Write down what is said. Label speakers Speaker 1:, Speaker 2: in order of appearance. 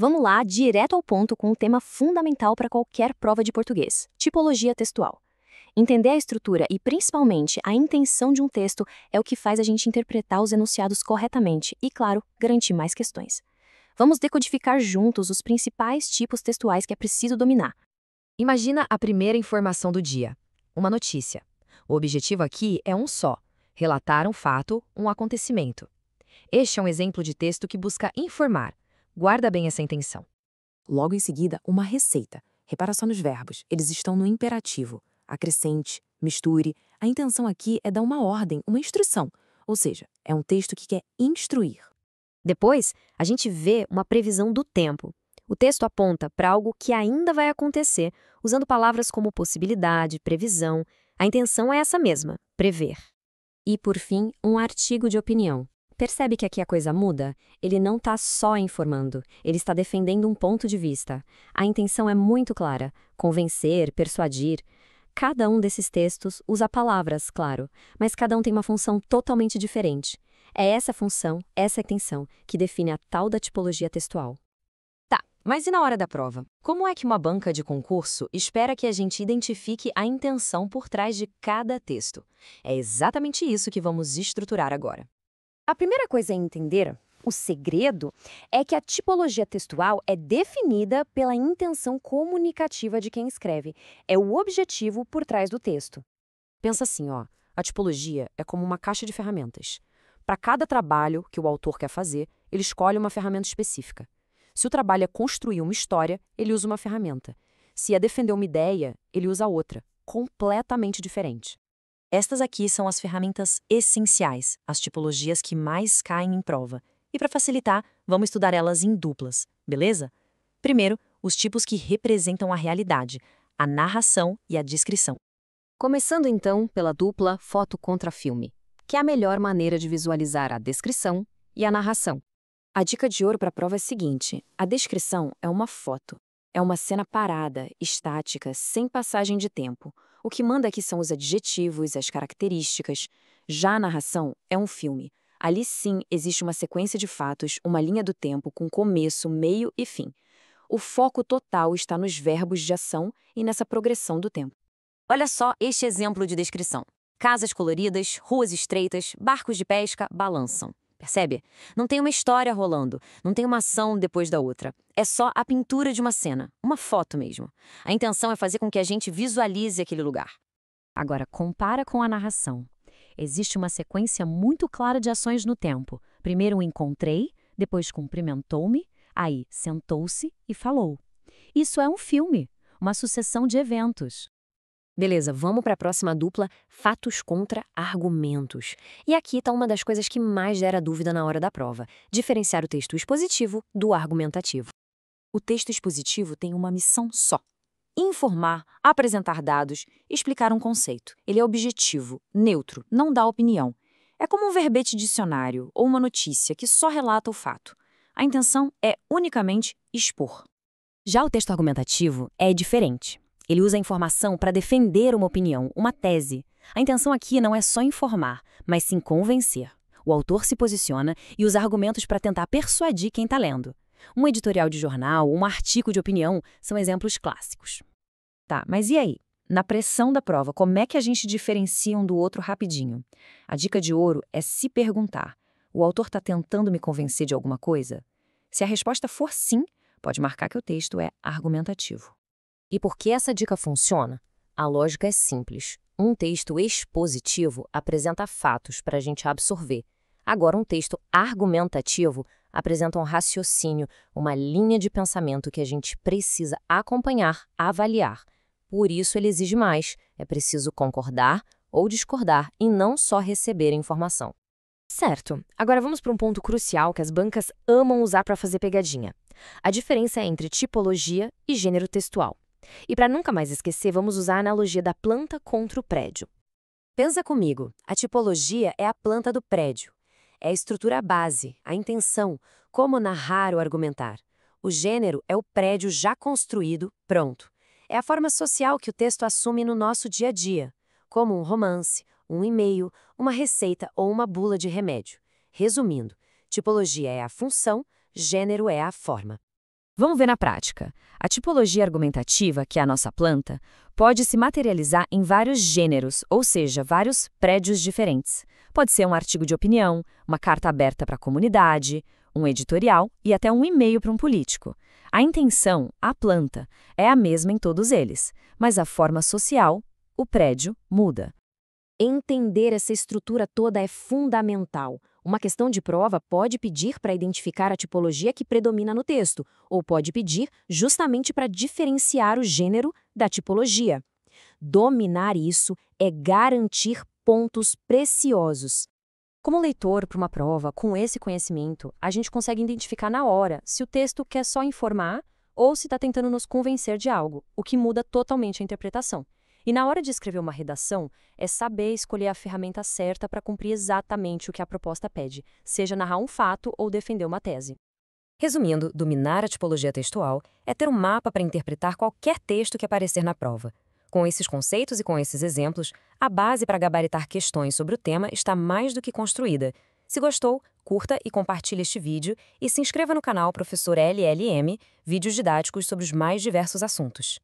Speaker 1: Vamos lá, direto ao ponto com um tema fundamental para qualquer prova de português: tipologia textual. Entender a estrutura e, principalmente, a intenção de um texto é o que faz a gente interpretar os enunciados corretamente e, claro, garantir mais questões. Vamos decodificar juntos os principais tipos textuais que é preciso dominar.
Speaker 2: Imagina a primeira informação do dia, uma notícia. O objetivo aqui é um só: relatar um fato, um acontecimento. Este é um exemplo de texto que busca informar. Guarda bem essa intenção.
Speaker 3: Logo em seguida, uma receita. Repara só nos verbos, eles estão no imperativo. Acrescente, misture. A intenção aqui é dar uma ordem, uma instrução. Ou seja, é um texto que quer instruir.
Speaker 2: Depois, a gente vê uma previsão do tempo. O texto aponta para algo que ainda vai acontecer, usando palavras como possibilidade, previsão. A intenção é essa mesma: prever. E, por fim, um artigo de opinião. Percebe que aqui a coisa muda? Ele não está só informando, ele está defendendo um ponto de vista. A intenção é muito clara: convencer, persuadir. Cada um desses textos usa palavras, claro, mas cada um tem uma função totalmente diferente. É essa função, essa intenção, que define a tal da tipologia textual. Tá, mas e na hora da prova? Como é que uma banca de concurso espera que a gente identifique a intenção por trás de cada texto? É exatamente isso que vamos estruturar agora. A primeira coisa a entender, o segredo, é que a tipologia textual é definida pela intenção comunicativa de quem escreve. É o objetivo por trás do texto. Pensa assim, ó, a tipologia é como uma caixa de ferramentas. Para cada trabalho que o autor quer fazer, ele escolhe uma ferramenta específica. Se o trabalho é construir uma história, ele usa uma ferramenta. Se é defender uma ideia, ele usa outra, completamente diferente. Estas aqui são as ferramentas essenciais, as tipologias que mais caem em prova. E para facilitar, vamos estudar elas em duplas, beleza? Primeiro, os tipos que representam a realidade, a narração e a descrição. Começando então pela dupla foto contra filme, que é a melhor maneira de visualizar a descrição e a narração. A dica de ouro para a prova é a seguinte: a descrição é uma foto. É uma cena parada, estática, sem passagem de tempo. O que manda aqui são os adjetivos, as características. Já a narração é um filme. Ali sim existe uma sequência de fatos, uma linha do tempo com começo, meio e fim. O foco total está nos verbos de ação e nessa progressão do tempo. Olha só este exemplo de descrição. Casas coloridas, ruas estreitas, barcos de pesca balançam. Percebe? Não tem uma história rolando, não tem uma ação depois da outra. É só a pintura de uma cena, uma foto mesmo. A intenção é fazer com que a gente visualize aquele lugar. Agora, compara com a narração. Existe uma sequência muito clara de ações no tempo. Primeiro o encontrei, depois cumprimentou-me, aí sentou-se e falou. Isso é um filme, uma sucessão de eventos. Beleza, vamos para a próxima dupla, fatos contra argumentos. E aqui está uma das coisas que mais gera dúvida na hora da prova: diferenciar o texto expositivo do argumentativo. O texto expositivo tem uma missão só: informar, apresentar dados, explicar um conceito. Ele é objetivo, neutro, não dá opinião. É como um verbete dicionário ou uma notícia que só relata o fato. A intenção é unicamente expor. Já o texto argumentativo é diferente. Ele usa a informação para defender uma opinião, uma tese. A intenção aqui não é só informar, mas sim convencer. O autor se posiciona e usa argumentos para tentar persuadir quem está lendo. Um editorial de jornal, um artigo de opinião são exemplos clássicos. Tá, mas e aí? Na pressão da prova, como é que a gente diferencia um do outro rapidinho? A dica de ouro é se perguntar: o autor está tentando me convencer de alguma coisa? Se a resposta for sim, pode marcar que o texto é argumentativo. E por que essa dica funciona? A lógica é simples. Um texto expositivo apresenta fatos para a gente absorver. Agora, um texto argumentativo apresenta um raciocínio, uma linha de pensamento que a gente precisa acompanhar, avaliar. Por isso, ele exige mais. É preciso concordar ou discordar e não só receber informação. Certo. Agora vamos para um ponto crucial que as bancas amam usar para fazer pegadinha. A diferença é entre tipologia e gênero textual. E para nunca mais esquecer, vamos usar a analogia da planta contra o prédio. Pensa comigo, a tipologia é a planta do prédio. É a estrutura base, a intenção, como narrar ou argumentar. O gênero é o prédio já construído, pronto. É a forma social que o texto assume no nosso dia a dia, como um romance, um e-mail, uma receita ou uma bula de remédio. Resumindo, tipologia é a função, gênero é a forma. Vamos ver na prática. A tipologia argumentativa, que é a nossa planta, pode se materializar em vários gêneros, ou seja, vários prédios diferentes. Pode ser um artigo de opinião, uma carta aberta para a comunidade, um editorial e até um e-mail para um político. A intenção, a planta, é a mesma em todos eles, mas a forma social, o prédio, muda.
Speaker 1: Entender essa estrutura toda é fundamental. Uma questão de prova pode pedir para identificar a tipologia que predomina no texto, ou pode pedir justamente para diferenciar o gênero da tipologia. Dominar isso é garantir pontos preciosos. Como leitor para uma prova, com esse conhecimento, a gente consegue identificar na hora se o texto quer só informar ou se está tentando nos convencer de algo, o que muda totalmente a interpretação. E na hora de escrever uma redação, é saber escolher a ferramenta certa para cumprir exatamente o que a proposta pede, seja narrar um fato ou defender uma tese.
Speaker 2: Resumindo, dominar a tipologia textual é ter um mapa para interpretar qualquer texto que aparecer na prova. Com esses conceitos e com esses exemplos, a base para gabaritar questões sobre o tema está mais do que construída. Se gostou, curta e compartilhe este vídeo e se inscreva no canal Professor LLM, vídeos didáticos sobre os mais diversos assuntos.